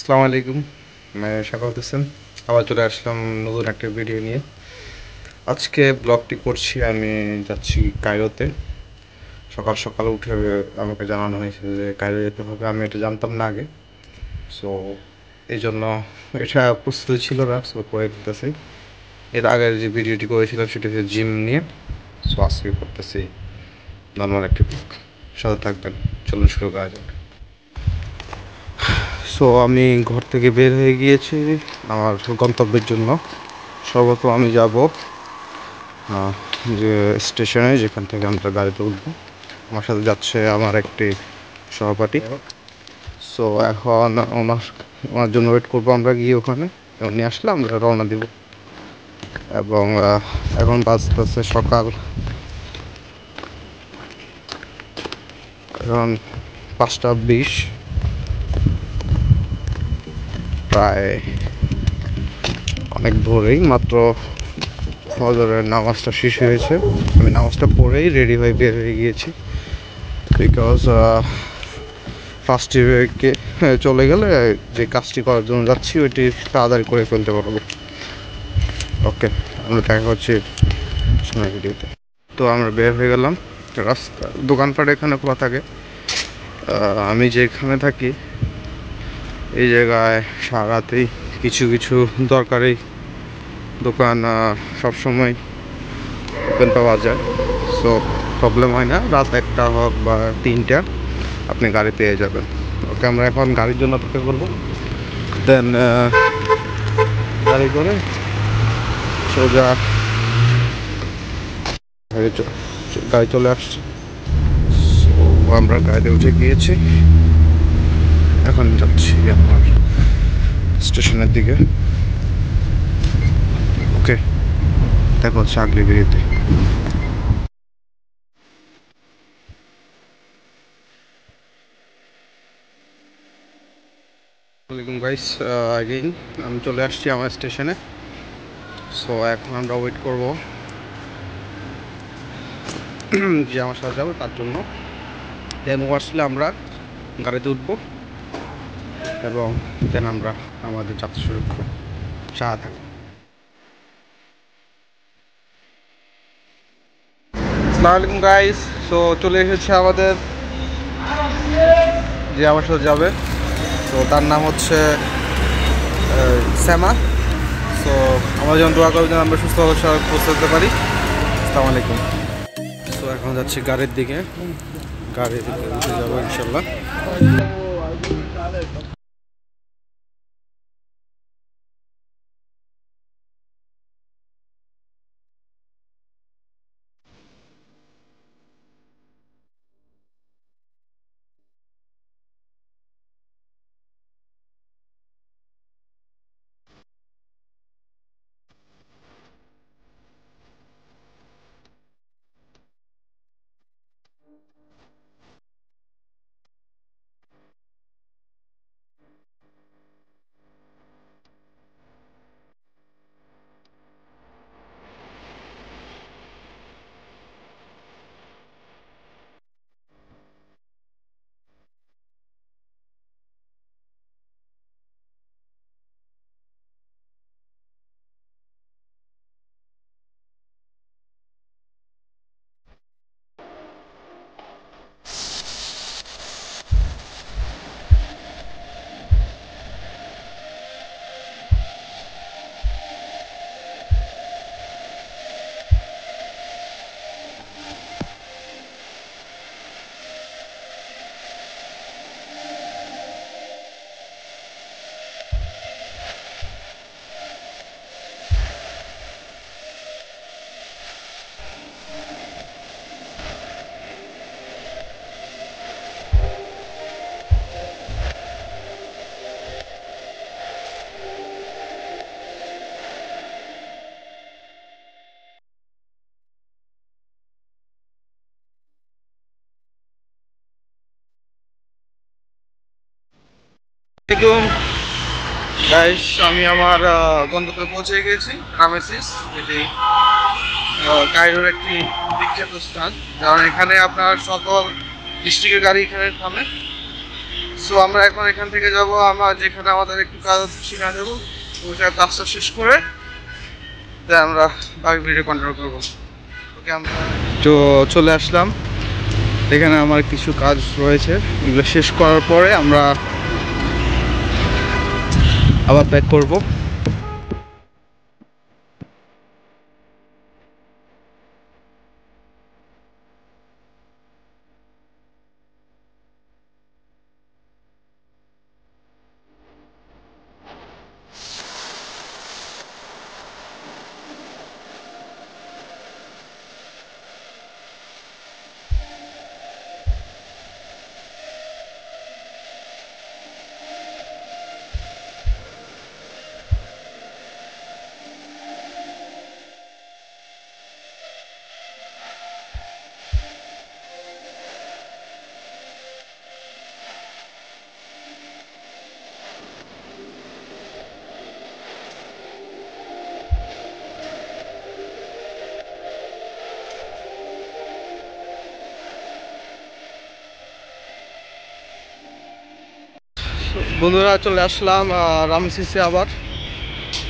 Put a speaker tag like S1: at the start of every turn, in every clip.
S1: আসসালামু আলাইকুম। স্বাগত হোসেন। আবার চলে আসলাম নতুন একটা ভিডিও নিয়ে। আজকে ব্লগটি করছি, আমি যাচ্ছি কায়রোতে। সকাল সকাল উঠে আমাকে জানানো হয়েছে যে কায়রো যেতে হবে, আমি এটা জানতাম না আগে। সো এই জন্য এটা প্রস্তুতি ছিল না, সো করে দিতেছি। এর আগের যে ভিডিওটি করেছিলাম সেটা হচ্ছে জিম নিয়ে। সো আজকে করতেছি নর্মাল একটি ব্লগ। সাথে থাকবেন, চলুন শুরু করা যাক। সো আমি ঘর থেকে বের হয়ে গিয়েছি আমার গন্তব্যের জন্য। সর্বপ্রথম আমি যাব যে স্টেশনে, যেখান থেকে আমরা গাড়িতে উঠবো। আমার সাথে যাচ্ছে আমার একটি সহপাঠী। সো এখন ওনার জন্য ওয়েট করবো আমরা গিয়ে ওখানে, এবং নিয়ে আসলে আমরা রওনা দিব। এবং এখন বাজতেছে সকাল এখন 5:20, প্রায় অনেক ভোরেই। মাত্র ফজরের নামাজটা শেষ হয়েছে, আমি নামাজটা পড়েই রেডি হয়ে বের হয়ে গিয়েছি। বিকজ ফার্স্ট ইয়ারকে চলে গেলে যে কাজটি করার জন্য যাচ্ছি ওইটি তাড়াতাড়ি করে ফেলতে পারবো। ওকে, আমরা দেখা হচ্ছে সামনের ভিডিওতে। তো আমরা বের হয়ে গেলাম। রাস্তা দোকানপাট এখানে খোলা থাকে। আমি যেখানে থাকি এই জায়গায় সারাতেই কিছু কিছু দরকারি দোকান সবসময় ওপেন পাওয়া যায়। সো প্রবলেম হয় না, রাত 1টা হোক বা 3টা আপনি গাড়ি পেয়ে যাবেন। ওকে, আমরা এখন গাড়ির জন্য অপেক্ষা করবো। দেন গাড়ি করে সোজা গাড়ি চলে আসছে। আমরা গাড়িতে উঠে গিয়েছি, এখন যাচ্ছি আমার স্টেশনের দিকে। ওকে, দেখা হচ্ছে আগলি ভিডিওতে। ওয়েলকাম গাইস, अगेन আমি চলে আসছি আমার স্টেশনে। সো এখন আমরা ওয়েট করব যে আমার সাথে যাবে তার জন্য। দেন ও আসলে আমরা গাড়িতে উঠবো এবং দেন আমরা আমাদের যাত্রা শুরু করবো। সাথে থাকবো। আসসালামু আলাইকুম গাইস। সো চলে এসেছে আমাদের যে আমার সাথে যাবে। তো তার নাম হচ্ছে শ্যামা। সো আমরা যেমন দোয়া করবো যেন আমরা সুস্থভাবে পৌঁছে যেতে পারি। আসসালামু আলাইকুম। সো এখন যাচ্ছি গাড়ির দিকে, গাড়িতে উঠে যাবো ইনশাল্লাহ। আসসালামাইকুম গাইস, আমি আমার গন্তব্যে পৌঁছে গেছি রামেসিস। এটি কায়রোর একটি বিখ্যাত স্থান, কারণ এখানে আপনার সকল ডিস্ট্রিক্টের গাড়ি এখানে থামে। সো আমরা এখন এখান থেকে যাব, আমরা যেখানে আমাদের একটু কাজ আছে সেখানে যাবো, ওইটা কাজটা শেষ করে আমরা বাকি ভিডিও কন্টিনিউ করবো। ওকে, আমরা তো চলে আসলাম, এখানে আমার কিছু কাজ রয়েছে, এগুলো শেষ করার পরে আমরা আবার ব্যাক করবো। বন্ধুরা চলে আসলাম রামসিসে আবার।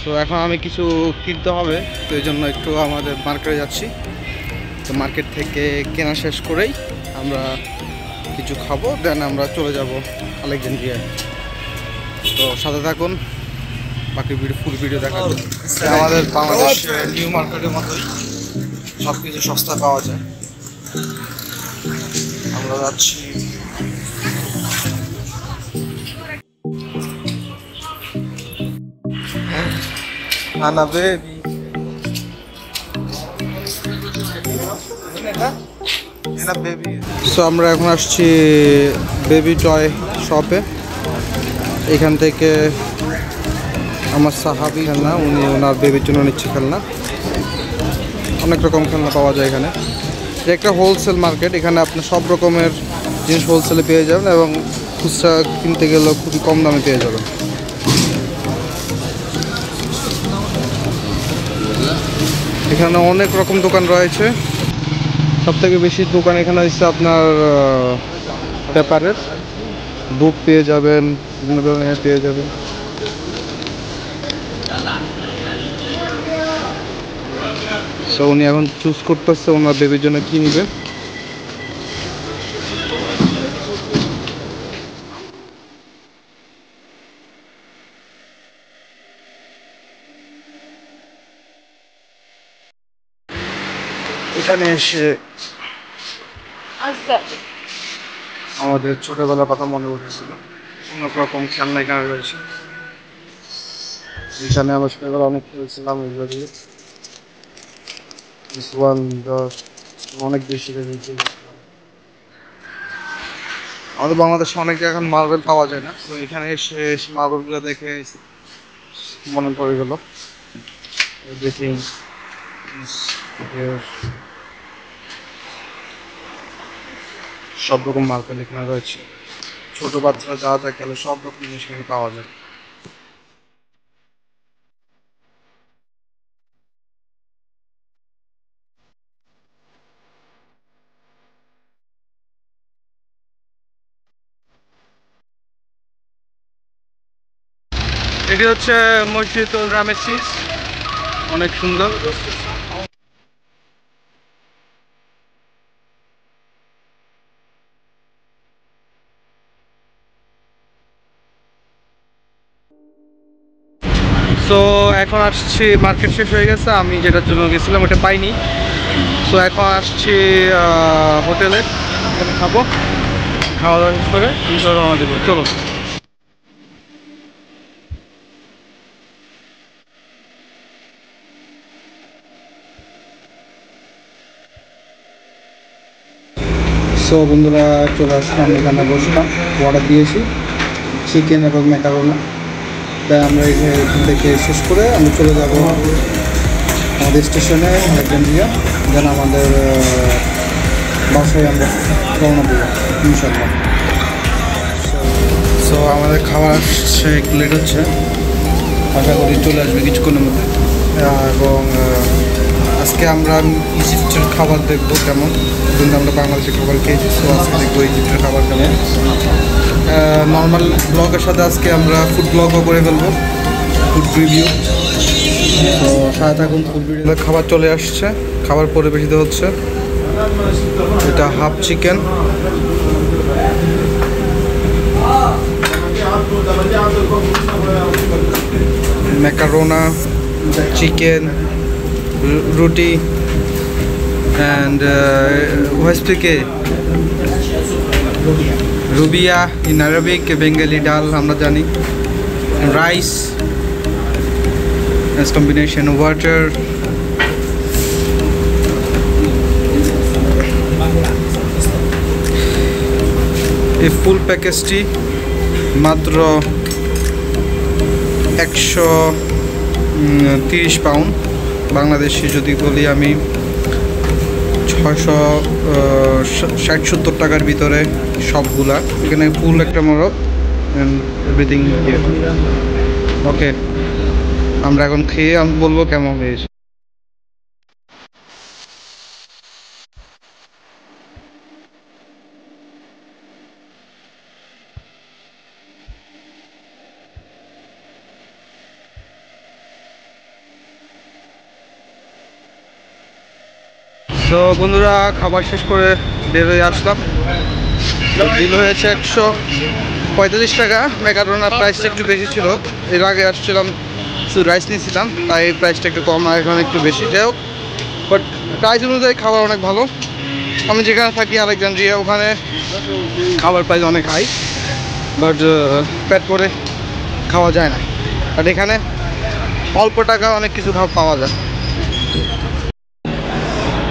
S1: তো এখন আমি কিছু কিনতে হবে, তো এই জন্য একটু আমাদের মার্কেটে যাচ্ছি। তো মার্কেট থেকে কেনা শেষ করেই আমরা কিছু খাবো, দেন আমরা চলে যাব আলেকজান্দ্রিয়ায়। তো সাথে থাকুন, বাকি ফুল ভিডিও দেখা যাবে। আমাদের বাংলাদেশ নিউ মার্কেটের মতোই সব কিছু সস্তা পাওয়া যায়। আমরা যাচ্ছি Anna baby. Anna baby. So আমরা এখন আসছি বেবি টয় শপে। এখান থেকে আমার সাহাবি খেলনা, উনি ওনার বেবির জন্য নিচ্ছে খেলনা। অনেক রকম খেলনা পাওয়া যায় এখানে। এটা একটা হোলসেল মার্কেট, এখানে আপনি সব রকমের জিনিস হোলসেলে পেয়ে যাবেন এবং খুচরা কিনতে গেলেও খুবই কম দামে পেয়ে যাবেন। এখানে অনেক রকম দোকান রয়েছে, সবথেকে বেশি দোকান এখানে হচ্ছে আপনার পেপারের। দুধ পেয়ে যাবেন, বিভিন্ন ধরনের পেয়ে যাবেন। সো উনি এখন চুজ করতেছে ওনার বেবির জন্য কি নিবে। এখানে এসে আমাদের ছোটবেলার কথা মনে উঠেছিল, অনেক রকম খেলনা এখানে রয়েছে। এখানে আমরা ছোটবেলা অনেক খেলছিলাম এগুলো দিয়ে, অনেক বেশি। আমাদের বাংলাদেশে অনেক জায়গায় এখন মার্বেল পাওয়া যায় না, তো এখানে এসে মার্বেলগুলো দেখে মনে পড়ে গেল। সব রকম মার্বেল এখানে রয়েছে, ছোট বাচ্চারা যা যা খেলে সব রকম জিনিস এখানে পাওয়া যায়। এটি হচ্ছে মসজিদুল রামেসিস, অনেক সুন্দর। সো এখন আসছি, মার্কেট শেষ হয়ে গেছে, আমি যেটার জন্য গেছিলাম ওটা পাইনি। সো এখন আসছি হোটেলে, খাবো, খাওয়া দাওয়া করে রওনা দেবো। চলো। সো বন্ধুরা চলে আসলাম, এখানে বসলাম, অর্ডার দিয়েছি চিকেন এবং ম্যাকারোনি। তাই আমরা এখান থেকে শেষ করে আমরা চলে যাব আমাদের স্টেশনে আলেকজান্দ্রিয়া, যেন আমাদের বাসায় আমরা রওনা দেবো ইনশাল্লাহ। সো আমাদের খাবার আসছে, একটু লেট হচ্ছে, আশা করি চলে আসবে কিছুক্ষণের মধ্যে। এবং আজকে আমরা ইজিপ্টের খাবার দেখবো কেমন, কিন্তু আমরা বাংলাদেশের খাবার খেয়েছি। সো আজকে দেখবো ইজিপ্টের খাবার কেমন। নর্মাল ব্লগের সাথে আজকে আমরা ফুড ব্লগও করে ফেলবো, ফুড রিভিউ। তো সাথে থাকুন, ফুড ভিডিও। খাবার চলে আসছে, খাবার পরিবেশিত হচ্ছে। এটা হাফ চিকেন, ম্যাকারোনা, চিকেন, রুটি অ্যান্ড ওয়েস্টকে রুবিয়া ইন আরবিক, বেঙ্গলি ডাল আমরা জানি, রাইস as combination water, এই ফুল প্যাকেজটি মাত্র 130 পাউন্ড বাংলাদেশি যদি বলি আমি 660-70 টাকার ভিতরে সবগুলা। এখানে ফুল একটা মোরগ এন্ড এভরিথিং। ওকে, আমরা এখন খেয়ে আমি বলবো কেমন হয়েছে। তো বন্ধুরা, খাবার শেষ করে বের হয়ে আসলাম। বিল হয়েছে 145 টাকা। ম্যাকারোনার প্রাইসটা একটু বেশি ছিল, এর আগে আসছিলাম শুধু রাইস নিয়েছিলাম, তাই প্রাইসটা একটু কম, আর এখন একটু বেশি। যাই হোক, বাট প্রাইস অনুযায়ী খাবার অনেক ভালো। আমি যেখানে থাকি আলেকজান্দ্রিয়া, ওখানে খাবার প্রাইস অনেক হাই, বাট পেট করে খাওয়া যায় না। আর এখানে অল্প টাকা অনেক কিছু খাওয়া পাওয়া যায়।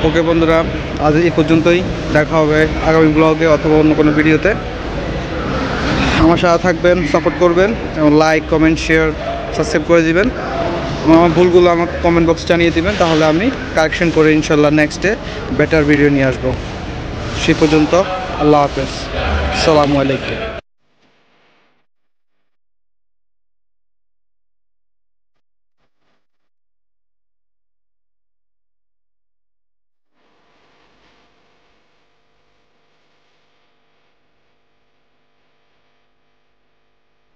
S1: ওকে বন্ধুরা, আজ এই পর্যন্তই। দেখা হবে আগামী ব্লগে অথবা অন্য কোনো ভিডিওতে। আমার সাথে থাকবেন, সাপোর্ট করবেন এবং লাইক, কমেন্ট, শেয়ার, সাবস্ক্রাইব করে দিবেন। আমার ভুলগুলো আমাকে কমেন্ট বক্স জানিয়ে দিবেন, তাহলে আমি কারেকশন করে ইনশাল্লাহ নেক্সটে বেটার ভিডিও নিয়ে আসবো। সে পর্যন্ত আল্লাহ হাফেজ, আসসালামু আলাইকুম।